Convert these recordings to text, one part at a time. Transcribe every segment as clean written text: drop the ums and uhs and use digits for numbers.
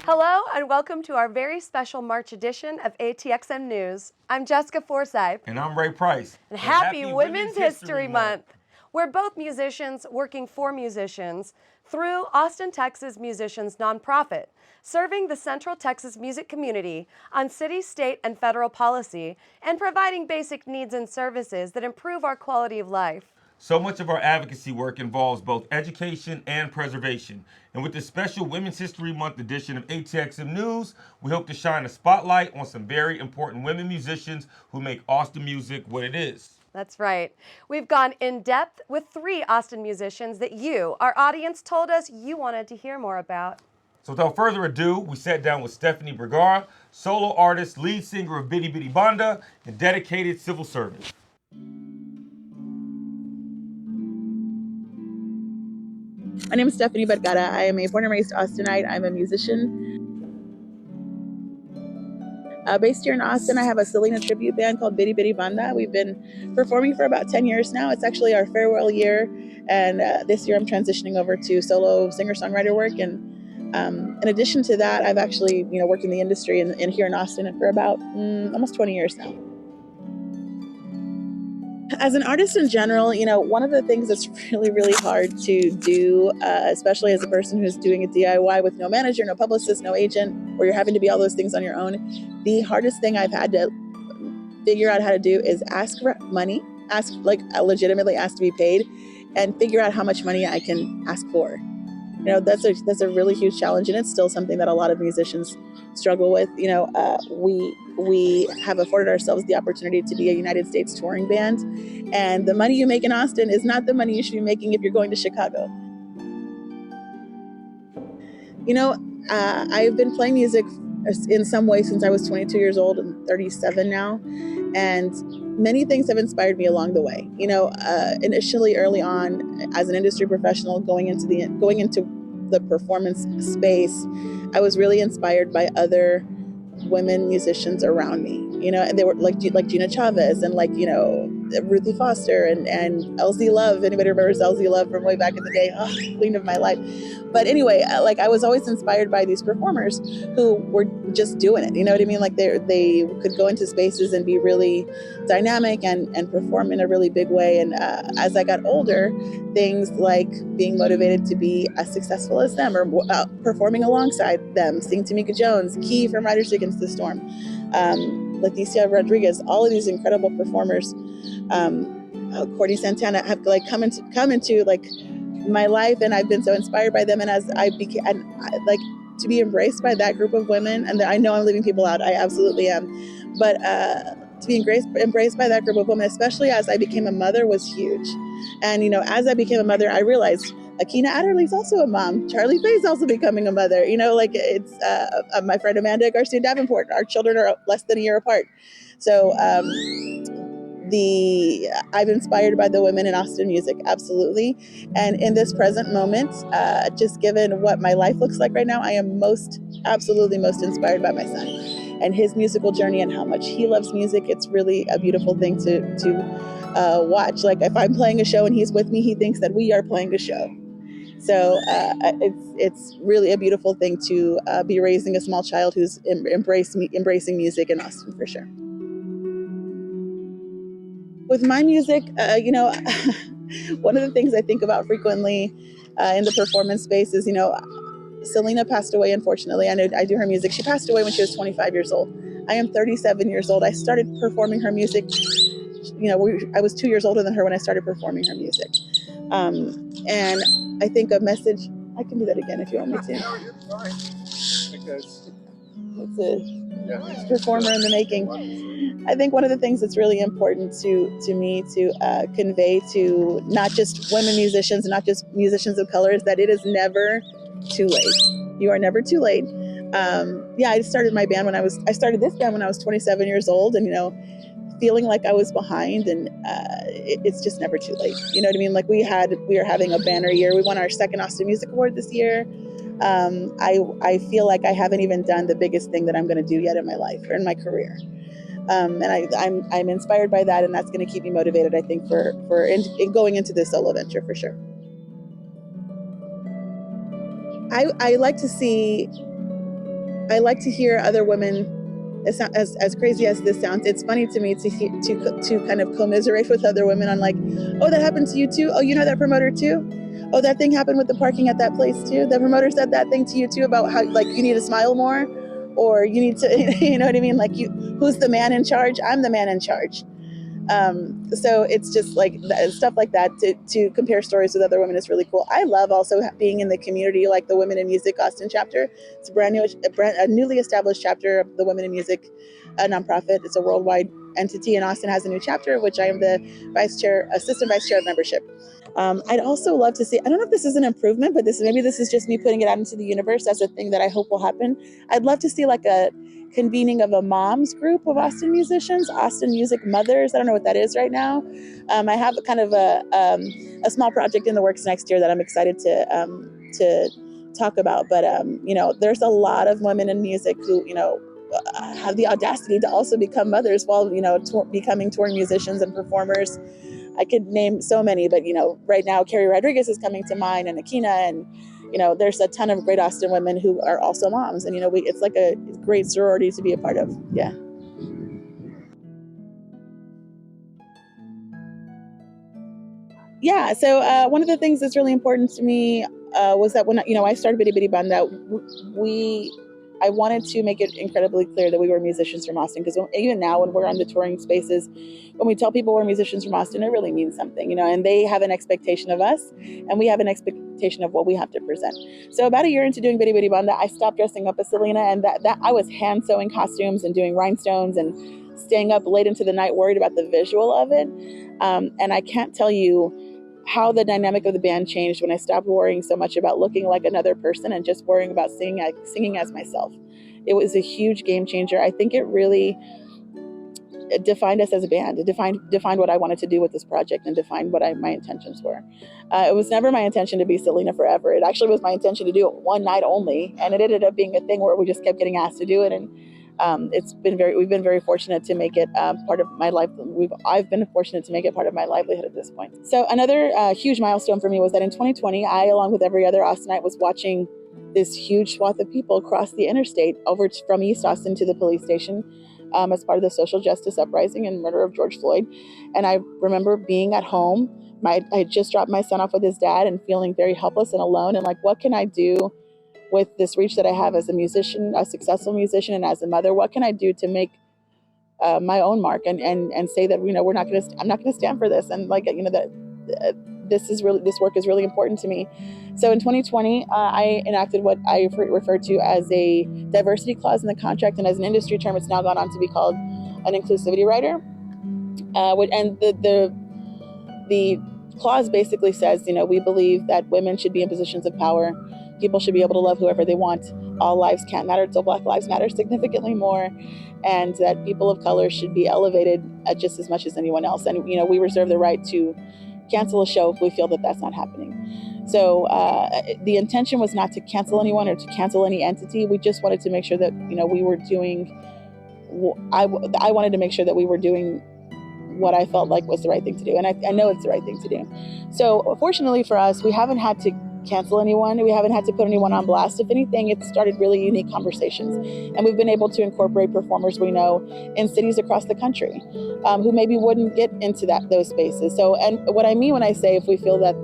Hello and welcome to our very special March edition of ATXM News. I'm Jessica Forsythe. And I'm Ray Price. And happy Women's History Month. We're both musicians working for musicians through Austin, Texas Musicians Nonprofit, serving the Central Texas music community on city, state, and federal policy, and providing basic needs and services that improve our quality of life. So much of our advocacy work involves both education and preservation. And with this special Women's History Month edition of ATXM News, we hope to shine a spotlight on some very important women musicians who make Austin music what it is. That's right. We've gone in depth with 3 Austin musicians that you, our audience, told us you wanted to hear more about. So without further ado, we sat down with Stephanie Bergara, solo artist, lead singer of Bidi Bidi Banda, and dedicated civil servant. My name is Stephanie Bergara. I am a born and raised Austinite. I'm a musician. Based here in Austin, I have a Selena tribute band called Bidi Bidi Banda. We've been performing for about 10 years now. It's actually our farewell year. And this year I'm transitioning over to solo singer-songwriter work. And in addition to that, I've actually worked in the industry and here in Austin for about almost 20 years now. As an artist in general, one of the things that's really, really hard to do, especially as a person who's doing a DIY with no manager, no publicist, no agent, where you're having to be all those things on your own, the hardest thing I've had to figure out how to do is ask for money, legitimately ask to be paid, and figure out how much money I can ask for. That's a really huge challenge, and it's still something that a lot of musicians struggle with. We have afforded ourselves the opportunity to be a United States touring band, and the money you make in Austin is not the money you should be making if you're going to Chicago. I've been playing music in some way since I was 22 years old. I'm 37 now, and many things have inspired me along the way. Initially, early on, as an industry professional going into the performance space, I was really inspired by other women musicians around me. And they were like Gina Chavez and Ruthie Foster and LZ Love. Anybody remembers LZ Love from way back in the day? Oh, queen of my life. But anyway, I was always inspired by these performers who were just doing it. You know what I mean? They could go into spaces and be really dynamic and perform in a really big way. And as I got older, things like being motivated to be as successful as them or performing alongside them, sing Tamika Jones, Key from Riders Against the Storm, Leticia Rodriguez, all of these incredible performers, Courtney Santana have come into my life, and I've been so inspired by them. And as I became, to be embraced by that group of women, and I know I'm leaving people out, I absolutely am, but to be embraced by that group of women, especially as I became a mother, was huge. And as I became a mother, I realized Akina Adderley's also a mom. Charlie Faye's also becoming a mother. It's my friend Amanda Garcia Davenport. Our children are less than a year apart. So I'm inspired by the women in Austin music, absolutely. And in this present moment, just given what my life looks like right now, I am absolutely most inspired by my son and his musical journey and how much he loves music. It's really a beautiful thing to watch. If I'm playing a show and he's with me, he thinks that we are playing a show. So it's really a beautiful thing to be raising a small child who's embracing music in Austin, for sure. With my music, one of the things I think about frequently in the performance space is, Selena passed away, unfortunately. I do her music. She passed away when she was 25 years old. I am 37 years old. I started performing her music. I was 2 years older than her when I started performing her music. And I think a message, I can do that again if you want me to. No, you're fine. Because it's a performer in the making. I think one of the things that's really important to me to convey to not just women musicians, not just musicians of color, is that it is never too late. You are never too late. I started this band when I was 27 years old, and feeling like I was behind, and it's just never too late. You know what I mean? We are having a banner year. We won our second Austin Music Award this year. I feel like I haven't even done the biggest thing that I'm going to do yet in my life or in my career. And I'm inspired by that, and that's going to keep me motivated, I think, for going into this solo venture, for sure. I like to see I like to hear other women. As crazy as this sounds, it's funny to me to kind of commiserate with other women on like, oh, that happened to you too. Oh, you know that promoter too. Oh, that thing happened with the parking at that place too. The promoter said that thing to you too about how like you need to smile more, or you need to, you know what I mean? Like who's the man in charge? I'm the man in charge. So it's just like stuff like that to compare stories with other women is really cool. I love also being in the community, like the Women in Music Austin chapter. It's a newly established chapter of the Women in Music nonprofit. It's a worldwide entity, and Austin has a new chapter, of which I am the assistant vice chair of membership. I'd also love to see, I don't know if this is an improvement, but maybe this is just me putting it out into the universe as a thing that I hope will happen. I'd love to see like a convening of a mom's group of Austin musicians, Austin Music Mothers. I don't know what that is right now. I have kind of a small project in the works next year that I'm excited to talk about. But, there's a lot of women in music who, have the audacity to also become mothers while, becoming touring musicians and performers. I could name so many, but, right now, Carrie Rodriguez is coming to mind, and Akina, and, there's a ton of great Austin women who are also moms. And, it's like a great sorority to be a part of. Yeah. Yeah. So one of the things that's really important to me was that when, I started Bitty Bitty Banda, I wanted to make it incredibly clear that we were musicians from Austin, because even now when we're on the touring spaces, when we tell people we're musicians from Austin, it really means something, and they have an expectation of us, and we have an expectation of what we have to present. So about a year into doing Bitty Bitty Banda, I stopped dressing up as Selena, and that I was hand sewing costumes and doing rhinestones and staying up late into the night worried about the visual of it. And I can't tell you how the dynamic of the band changed when I stopped worrying so much about looking like another person and just worrying about singing as myself. It was a huge game changer. I think it really defined us as a band. It defined what I wanted to do with this project and defined what my intentions were. It was never my intention to be Selena forever. It actually was my intention to do it one night only, and it ended up being a thing where we just kept getting asked to do it. And we've been very fortunate to make it part of my life. I've been fortunate to make it part of my livelihood at this point. So another huge milestone for me was that in 2020, I, along with every other Austinite, was watching this huge swath of people cross the interstate over from East Austin to the police station as part of the social justice uprising and murder of George Floyd. And I remember being at home. I had just dropped my son off with his dad and feeling very helpless and alone, and like, what can I do with this reach that I have as a musician, a successful musician, and as a mother? What can I do to make my own mark and say that, I'm not gonna stand for this, and this work is really important to me. So in 2020, I enacted what I refer to as a diversity clause in the contract, and as an industry term, it's now gone on to be called an inclusivity rider. And the clause basically says, we believe that women should be in positions of power. People should be able to love whoever they want. All lives can't matter, so Black lives matter significantly more, and that people of color should be elevated just as much as anyone else. And, we reserve the right to cancel a show if we feel that that's not happening. So the intention was not to cancel anyone or to cancel any entity. We just wanted to make sure that, we were doing, I wanted to make sure that we were doing what I felt like was the right thing to do. And I know it's the right thing to do. So fortunately for us, we haven't had to cancel anyone. We haven't had to put anyone on blast. If anything, it's started really unique conversations. And we've been able to incorporate performers we know in cities across the country who maybe wouldn't get into those spaces. So, and what I mean when I say if we feel that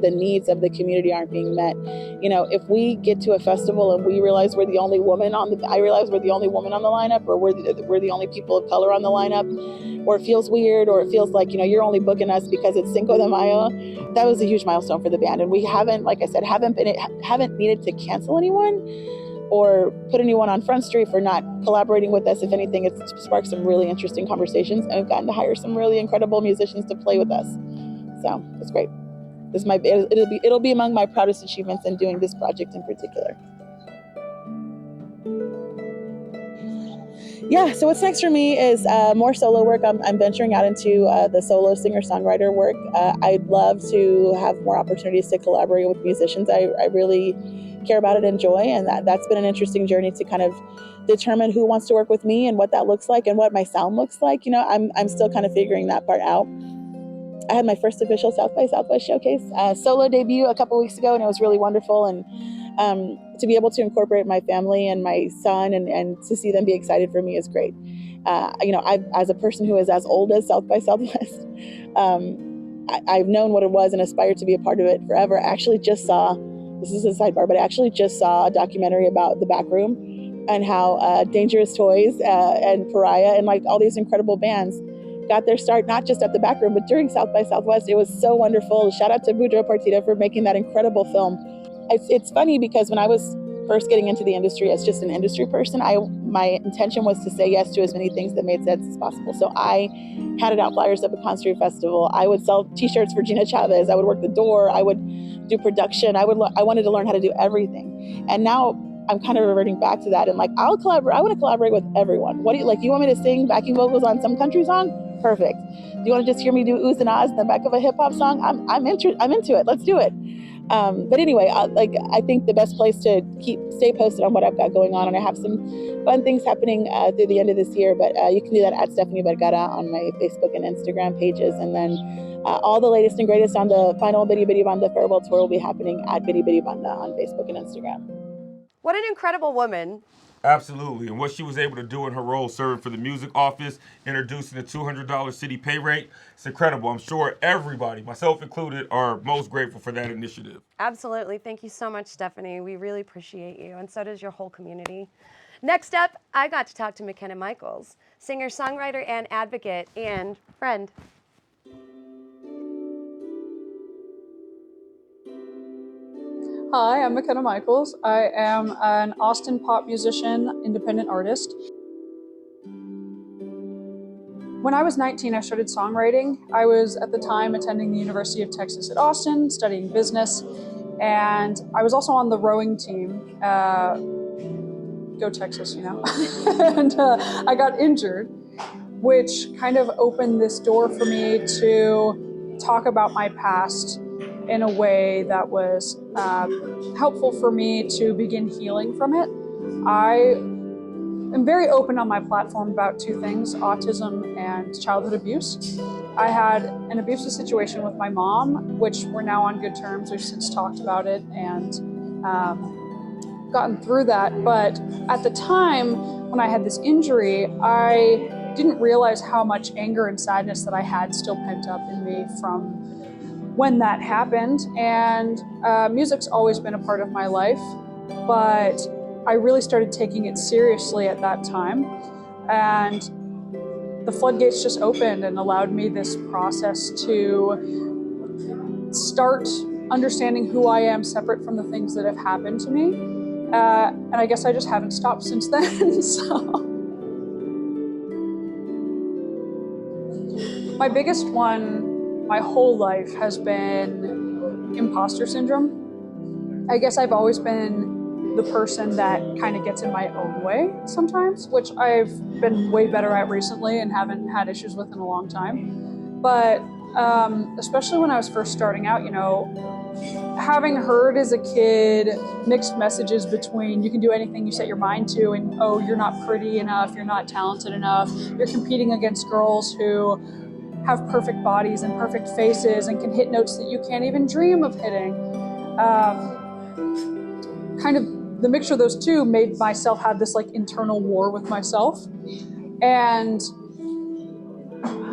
the needs of the community aren't being met, if we get to a festival and we realize we're the only woman I realize we're the only woman on the lineup, or we're the only people of color on the lineup, or it feels weird, or it feels like, you're only booking us because it's Cinco de Mayo. That was a huge milestone for the band. And we haven't, like I said, haven't needed to cancel anyone or put anyone on Front Street for not collaborating with us. If anything, it's sparked some really interesting conversations, and we've gotten to hire some really incredible musicians to play with us. So it's great. It'll be among my proudest achievements in doing this project in particular. Yeah, so what's next for me is more solo work. I'm venturing out into the solo singer-songwriter work. I'd love to have more opportunities to collaborate with musicians. I really care about it and enjoy, and that's been an interesting journey to kind of determine who wants to work with me and what that looks like and what my sound looks like. I'm still kind of figuring that part out. I had my first official South by Southwest showcase solo debut a couple weeks ago, and it was really wonderful. And To be able to incorporate my family and my son and to see them be excited for me is great. As a person who is as old as South by Southwest, I've known what it was and aspired to be a part of it forever. I actually just saw, this is a sidebar, but I actually just saw a documentary about the back room and how Dangerous Toys and Pariah and like all these incredible bands got their start, not just at the back room, but during South by Southwest. It was so wonderful. Shout out to Boudreaux Partita for making that incredible film. It's funny because when I was first getting into the industry as just an industry person, my intention was to say yes to as many things that made sense as possible. So I handed out flyers at the Concert Festival. I would sell t-shirts for Gina Chavez. I would work the door. I would do production. I wanted to learn how to do everything. And now I'm kind of reverting back to that. And like, I want to collaborate with everyone. What do you like? You want me to sing backing vocals on some country song? Perfect. Do you want to just hear me do oohs and ahs in the back of a hip hop song? I'm into it. Let's do it. But anyway, I think the best place to stay posted on what I've got going on, and I have some fun things happening through the end of this year, but you can do that at Stephanie Bergara on my Facebook and Instagram pages. And then all the latest and greatest on the final Bitty Bitty Banda farewell tour will be happening at Bitty Bitty Banda on Facebook and Instagram. What an incredible woman. Absolutely. And what she was able to do in her role serving for the music office, introducing the $200 city pay rate, it's incredible. I'm sure everybody, myself included, are most grateful for that initiative. Absolutely. Thank you so much, Stephanie. We really appreciate you, and so does your whole community. Next up, I got to talk to McKenna Michels, singer, songwriter, and advocate, and friend. Hi, I'm McKenna Michels. I am an Austin pop musician, independent artist. When I was 19, I started songwriting. I was at the time attending the University of Texas at Austin, studying business, and I was also on the rowing team. Go Texas, you know. And I got injured, which kind of opened this door for me to talk about my past in a way that was helpful for me to begin healing from it. I am very open on my platform about two things: autism and childhood abuse. I had an abusive situation with my mom, which we're now on good terms. We've since talked about it and gotten through that. But at the time when I had this injury, I didn't realize how much anger and sadness that I had still pent up in me from when that happened. And music's always been a part of my life, but I really started taking it seriously at that time. And the floodgates just opened and allowed me this process to start understanding who I am separate from the things that have happened to me. And I guess I just haven't stopped since then. So my biggest one my whole life has been imposter syndrome. I guess I've always been the person that kind of gets in my own way sometimes, which I've been way better at recently and haven't had issues with in a long time. But especially when I was first starting out, you know, having heard as a kid mixed messages between you can do anything you set your mind to and, oh, you're not pretty enough, you're not talented enough, you're competing against girls who have perfect bodies and perfect faces and can hit notes that you can't even dream of hitting. Kind of the mixture of those two made myself have this like internal war with myself. And,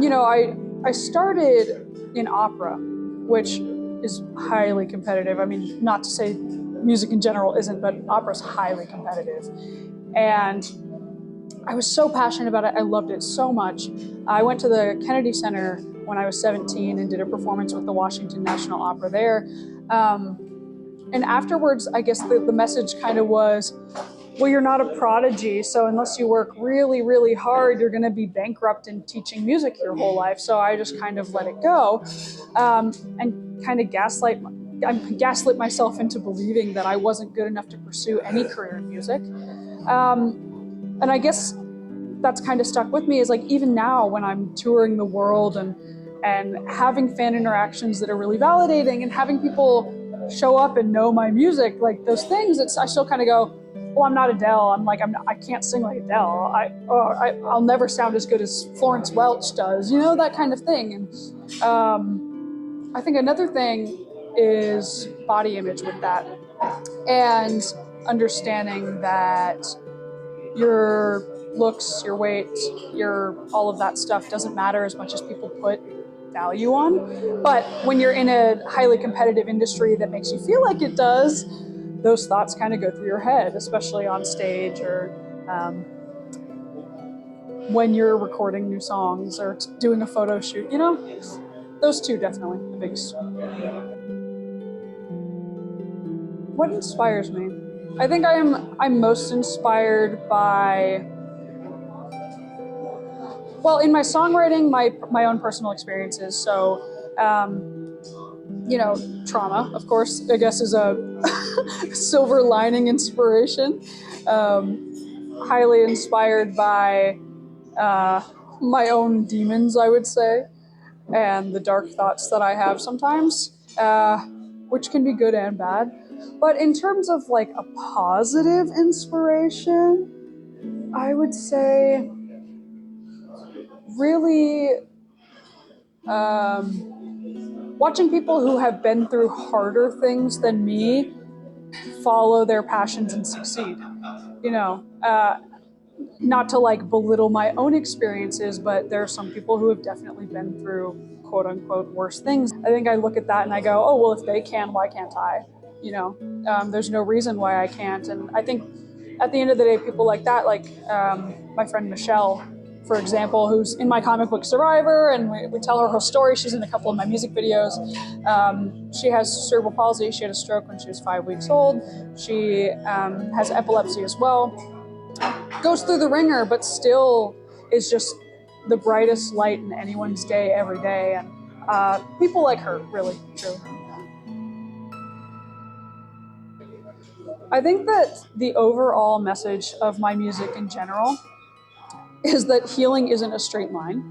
you know, I started in opera, which is highly competitive. I mean, not to say music in general isn't, but opera's highly competitive. And I was so passionate about it. I loved it so much. I went to the Kennedy Center when I was 17 and did a performance with the Washington National Opera there. And afterwards, I guess the message kind of was, well, you're not a prodigy, so unless you work really, really hard, you're going to be bankrupt in teaching music your whole life. So I just kind of let it go and kind of gaslit myself into believing that I wasn't good enough to pursue any career in music. And I guess that's kind of stuck with me, is like even now when I'm touring the world and having fan interactions that are really validating and having people show up and know my music, like those things, I still kind of go, well, I'm not Adele. I can't sing like Adele. I'll never sound as good as Florence Welch does, you know, that kind of thing. And I think another thing is body image with that. and understanding that your looks, your weight, all of that stuff doesn't matter as much as people put value on. But when you're in a highly competitive industry that makes you feel like it does, those thoughts kind of go through your head, especially on stage or when you're recording new songs or doing a photo shoot. Those two definitely the biggest. What inspires me? I think I'm most inspired by, well, in my songwriting, my own personal experiences. So, trauma, of course, I guess is a silver lining inspiration. Highly inspired by my own demons, I would say, and the dark thoughts that I have sometimes, which can be good and bad. But in terms of like a positive inspiration, I would say really watching people who have been through harder things than me follow their passions and succeed. Not to like belittle my own experiences, but there are some people who have definitely been through quote unquote worse things. I think I look at that and I go, oh, well, if they can, why can't I? There's no reason why I can't. And I think at the end of the day, people like that, like my friend Michelle, for example, who's in my comic book Survivor, and we tell her whole story. She's in a couple of my music videos. She has cerebral palsy. She had a stroke when she was 5 weeks old. She has epilepsy as well. Goes through the ringer, but still is just the brightest light in anyone's day every day. And people like her, really, truly. I think that the overall message of my music in general is that healing isn't a straight line.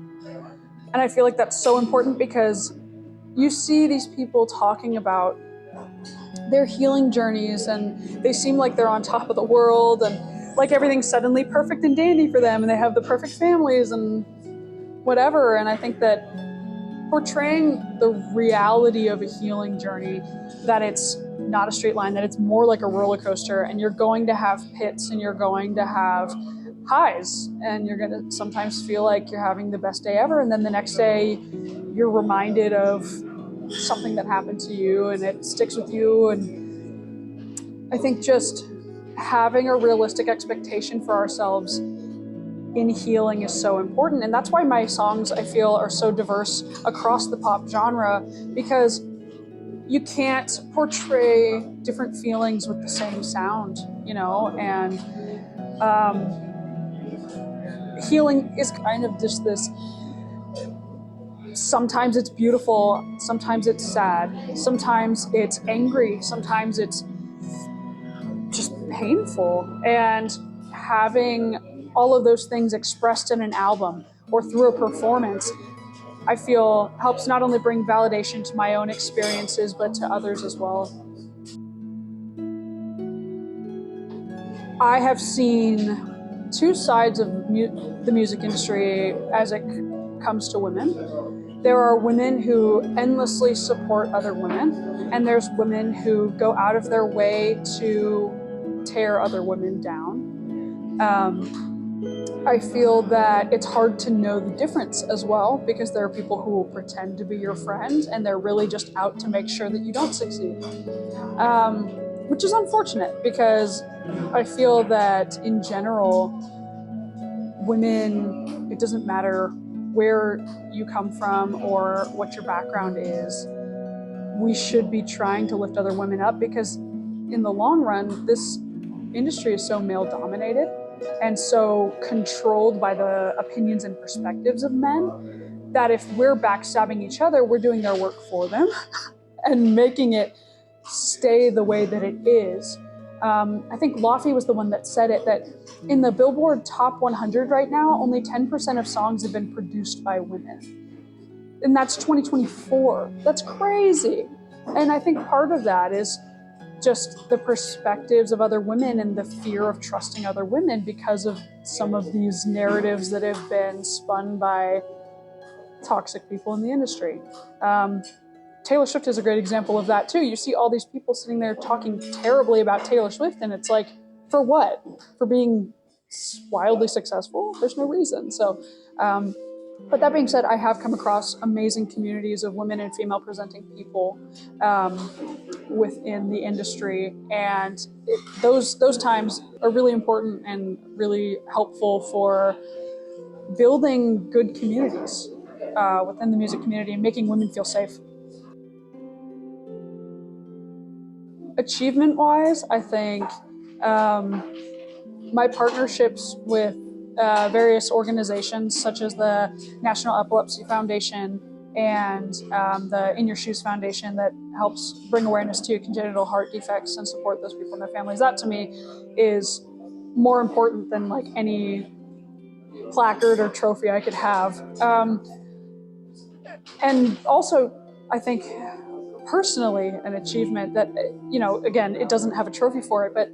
And I feel like that's so important because you see these people talking about their healing journeys and they seem like they're on top of the world and like everything's suddenly perfect and dandy for them and they have the perfect families and whatever. And I think that portraying the reality of a healing journey, that it's not a straight line, that it's more like a roller coaster, and you're going to have pits and you're going to have highs, and you're going to sometimes feel like you're having the best day ever, and then the next day you're reminded of something that happened to you and it sticks with you. And I think just having a realistic expectation for ourselves in healing is so important. And that's why my songs, I feel, are so diverse across the pop genre, because you can't portray different feelings with the same sound, and healing is kind of just this, sometimes it's beautiful, sometimes it's sad, sometimes it's angry, sometimes it's just painful. And having all of those things expressed in an album or through a performance, I feel helps not only bring validation to my own experiences, but to others as well. I have seen two sides of the music industry as it comes to women. There are women who endlessly support other women, and there's women who go out of their way to tear other women down. I feel that it's hard to know the difference as well, because there are people who will pretend to be your friend and they're really just out to make sure that you don't succeed, which is unfortunate, because I feel that in general, women, it doesn't matter where you come from or what your background is, we should be trying to lift other women up, because in the long run, this industry is so male dominated and so controlled by the opinions and perspectives of men, that if we're backstabbing each other, we're doing their work for them and making it stay the way that it is. I think Laffy was the one that said it, that in the Billboard Top 100 right now, only 10% of songs have been produced by women. And that's 2024. That's crazy. And I think part of that is just the perspectives of other women and the fear of trusting other women because of some of these narratives that have been spun by toxic people in the industry. Taylor Swift is a great example of that too. You see all these people sitting there talking terribly about Taylor Swift, and it's like, for what? For being wildly successful? There's no reason. So, but that being said, I have come across amazing communities of women and female presenting people within the industry, and those times are really important and really helpful for building good communities within the music community and making women feel safe. Achievement-wise, I think my partnerships with various organizations such as the National Epilepsy Foundation and the In Your Shoes Foundation that helps bring awareness to congenital heart defects and support those people and their families. That to me is more important than like any placard or trophy I could have. And also, I think personally an achievement that, again, it doesn't have a trophy for it, but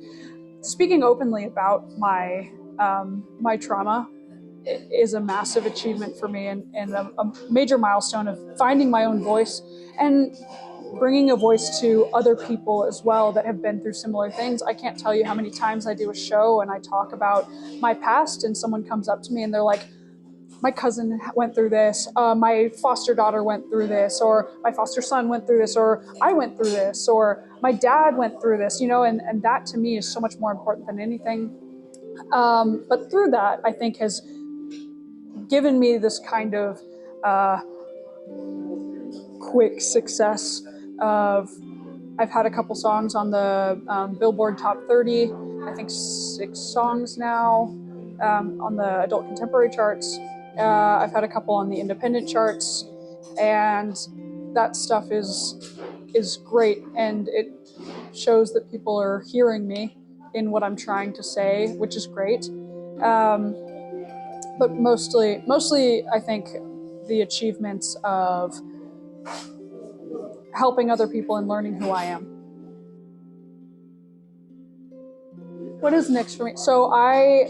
speaking openly about my trauma is a massive achievement for me and a major milestone of finding my own voice and bringing a voice to other people as well that have been through similar things. I can't tell you how many times I do a show and I talk about my past and someone comes up to me and they're like, my cousin went through this, my foster daughter went through this, or my foster son went through this, or I went through this, or my dad went through this, and that to me is so much more important than anything. But through that, I think has given me this kind of quick success of, I've had a couple songs on the Billboard Top 30, I think 6 songs now on the adult contemporary charts. I've had a couple on the independent charts, and that stuff is great, and it shows that people are hearing me in what I'm trying to say, which is great. But mostly, I think the achievements of helping other people and learning who I am. What is next for me? So I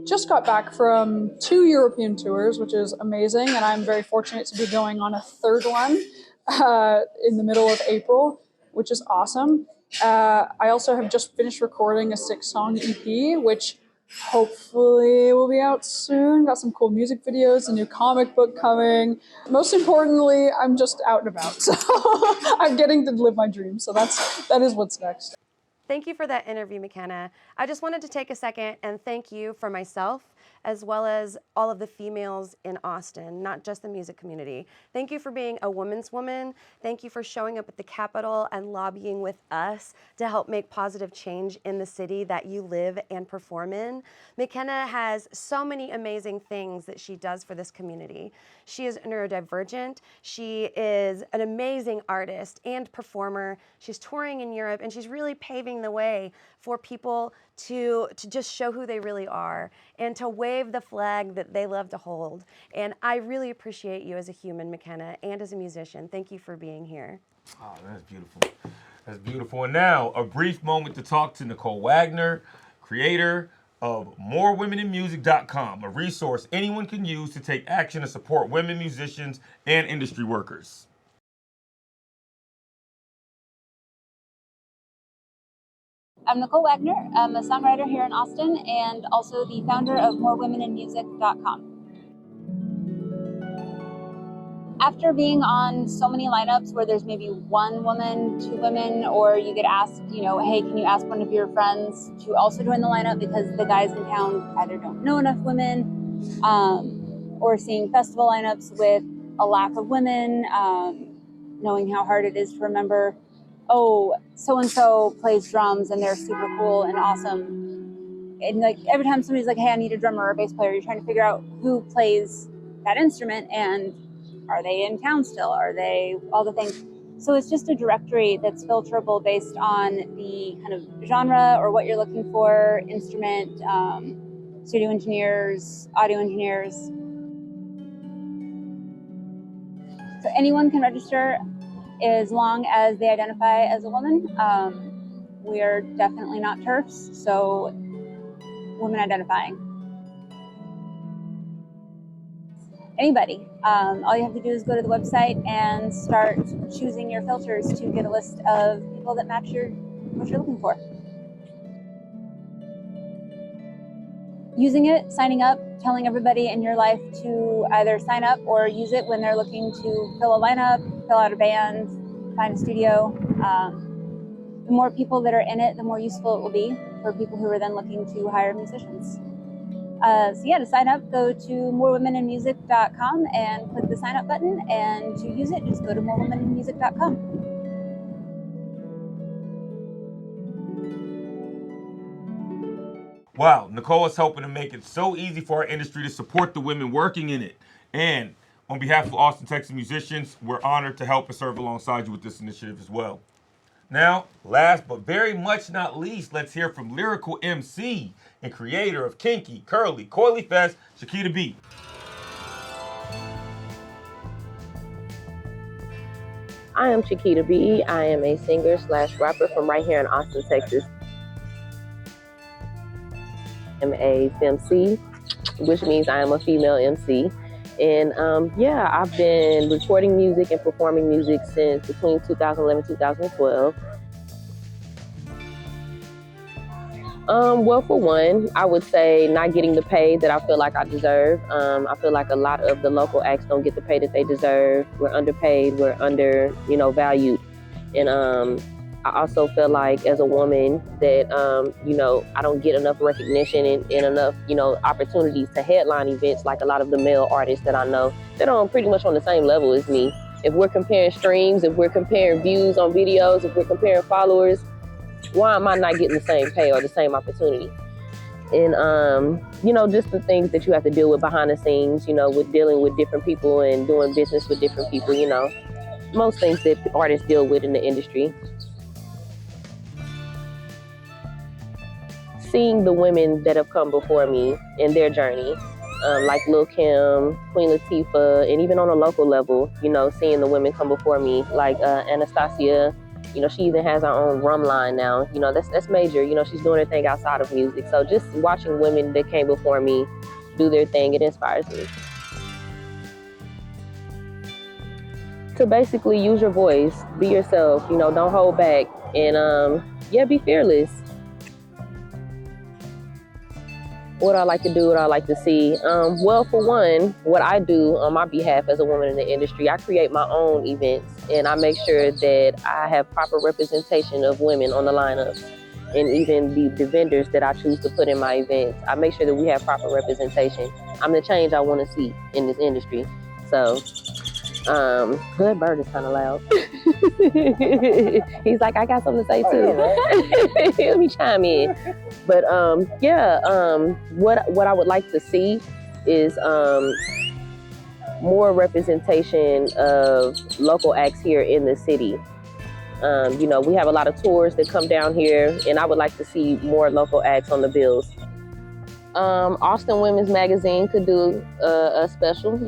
just got back from 2 European tours, which is amazing, and I'm very fortunate to be going on a 3rd one in the middle of April, which is awesome. I also have just finished recording a 6-song EP, which hopefully will be out soon. Got some cool music videos, a new comic book coming. Most importantly, I'm just out and about, so I'm getting to live my dream. So that is what's next. Thank you for that interview, McKenna. I just wanted to take a second and thank you for myself, as well as all of the females in Austin, not just the music community. Thank you for being a woman's woman. Thank you for showing up at the Capitol and lobbying with us to help make positive change in the city that you live and perform in. McKenna has so many amazing things that she does for this community. She is neurodivergent. She is an amazing artist and performer. She's touring in Europe, and she's really paving the way for people to just show who they really are and to wave the flag that they love to hold. And I really appreciate you as a human, McKenna, and as a musician. Thank you for being here. Oh, that's beautiful. That's beautiful. And now, a brief moment to talk to Nichole Wagner, creator of MoreWomenInMusic.com, a resource anyone can use to take action to support women musicians and industry workers. I'm Nichole Wagner. I'm a songwriter here in Austin and also the founder of MoreWomenInMusic.com. After being on so many lineups where there's maybe 1 woman, 2 women, or you get asked, hey, can you ask one of your friends to also join the lineup because the guys in town either don't know enough women, or seeing festival lineups with a lack of women, knowing how hard it is to remember, oh, so-and-so plays drums and they're super cool and awesome. And like every time somebody's like, hey, I need a drummer or a bass player, you're trying to figure out who plays that instrument and are they in town still? Are they all the things? So it's just a directory that's filterable based on the kind of genre or what you're looking for, instrument, studio engineers, audio engineers. So anyone can register as long as they identify as a woman. We are definitely not TERFs, so women identifying. anybody. All you have to do is go to the website and start choosing your filters to get a list of people that match what you're looking for. Using it, signing up, telling everybody in your life to either sign up or use it when they're looking to fill a lineup, fill out a band, find a studio. The more people that are in it, the more useful it will be for people who are then looking to hire musicians. So yeah, to sign up, go to morewomeninmusic.com and click the sign up button. And to use it, just go to morewomeninmusic.com. Wow, Nichole is helping to make it so easy for our industry to support the women working in it. And on behalf of Austin, Texas musicians, we're honored to help and serve alongside you with this initiative as well. Now, last but very much not least, let's hear from lyrical MC and creator of Kinky, Curly, Coily Fest, Chiquita B. I am Chiquita B. I am a singer/rapper from right here in Austin, Texas. I'm a FemC, which means I am a female MC. And yeah, I've been recording music and performing music since between 2011 and 2012. Well, for one, I would say not getting the pay that I feel like I deserve. I feel like a lot of the local acts don't get the pay that they deserve. We're underpaid, we're valued. And I also feel like as a woman that, I don't get enough recognition and enough, opportunities to headline events like a lot of the male artists that I know that are pretty much on the same level as me. If we're comparing streams, if we're comparing views on videos, if we're comparing followers, why am I not getting the same pay or the same opportunity? And, just the things that you have to deal with behind the scenes, with dealing with different people and doing business with different people, most things that artists deal with in the industry. Seeing the women that have come before me in their journey, like Lil' Kim, Queen Latifah, and even on a local level, seeing the women come before me, like Anastasia, she even has her own rum line now. That's major. She's doing her thing outside of music. So just watching women that came before me do their thing, it inspires me. To basically use your voice, be yourself, don't hold back, and be fearless. What I like to do, what I like to see. Well, for one, what I do on my behalf as a woman in the industry, I create my own events and I make sure that I have proper representation of women on the lineup and even the vendors that I choose to put in my events. I make sure that we have proper representation. I'm the change I want to see in this industry. So, that bird is kind of loud. He's like, I got something to say too. Let me chime in. But what I would like to see is more representation of local acts here in the city. We have a lot of tours that come down here, and I would like to see more local acts on the bills. Austin Women's Magazine could do a special,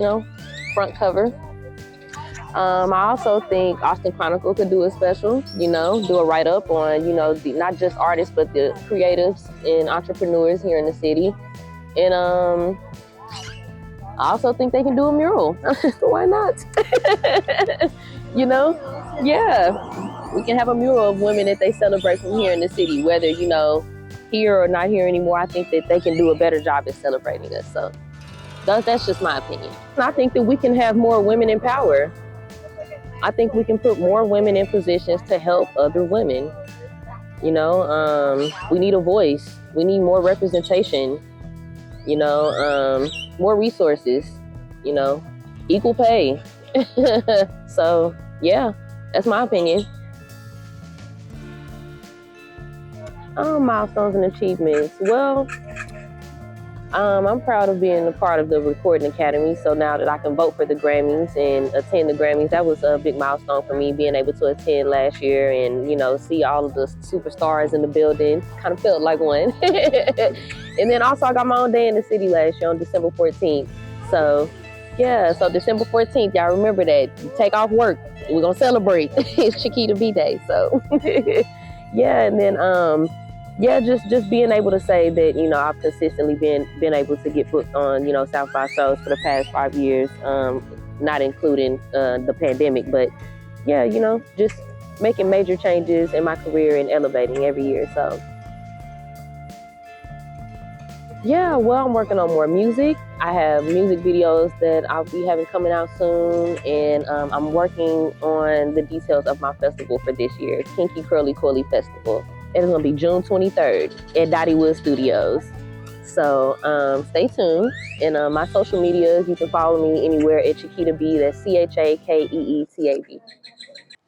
front cover. I also think Austin Chronicle could do a special, do a write-up on, not just artists, but the creatives and entrepreneurs here in the city. And I also think they can do a mural. Why not? Yeah, we can have a mural of women that they celebrate from here in the city, whether, here or not here anymore. I think that they can do a better job at celebrating us. So that's just my opinion. I think that we can have more women in power. I think we can put more women in positions to help other women. We need a voice. We need more representation, more resources, equal pay. So, yeah, that's my opinion. Milestones and achievements. Well, I'm proud of being a part of the Recording Academy. So now that I can vote for the Grammys and attend the Grammys, that was a big milestone for me, being able to attend last year and, see all of the superstars in the building. Kind of felt like one. And then also I got my own day in the city last year on December 14th. So yeah, so December 14th, y'all remember that. You take off work. We're going to celebrate. It's Chiquita B Day. So yeah, and then Yeah, just being able to say that, you know, I've consistently been able to get booked on, you know, South by shows for the past 5 years, not including the pandemic, but yeah, you know, just making major changes in my career and elevating every year. So yeah, well, I'm working on more music. I have music videos that I'll be having coming out soon, and I'm working on the details of my festival for this year, Kinky Curly Coily Festival. It is going to be June 23rd at Dottywood Studios. So stay tuned. And my social medias, you can follow me anywhere at Chiquita B. That's CHAKEETAB.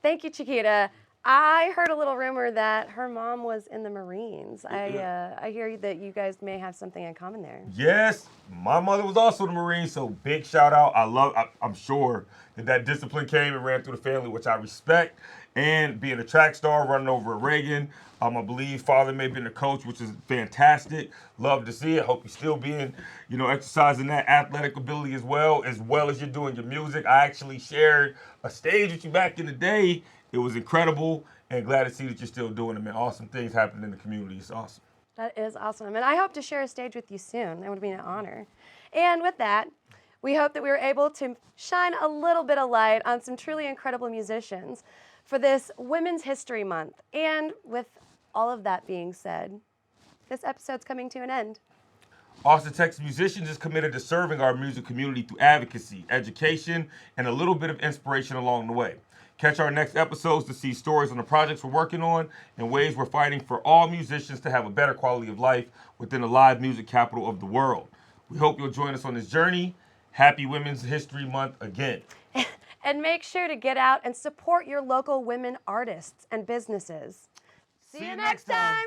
Thank you, Chiquita. I heard a little rumor that her mom was in the Marines. I hear that you guys may have something in common there. Yes, my mother was also in the Marines, so big shout out. I'm sure that discipline came and ran through the family, which I respect. And being a track star, running over at Reagan, I believe father may have been a coach, which is fantastic. Love to see it. Hope you're still being, you know, exercising that athletic ability as well as you're doing your music. I actually shared a stage with you back in the day. It was incredible, and glad to see that you're still doing it, man. Awesome things happening in the community. It's awesome. That is awesome. And I hope to share a stage with you soon. That would be an honor. And with that, we hope that we were able to shine a little bit of light on some truly incredible musicians for this Women's History Month. And with all of that being said, this episode's coming to an end. Austin, Texas Musicians is committed to serving our music community through advocacy, education, and a little bit of inspiration along the way. Catch our next episodes to see stories on the projects we're working on and ways we're fighting for all musicians to have a better quality of life within the live music capital of the world. We hope you'll join us on this journey. Happy Women's History Month again. And make sure to get out and support your local women artists and businesses. See you next time.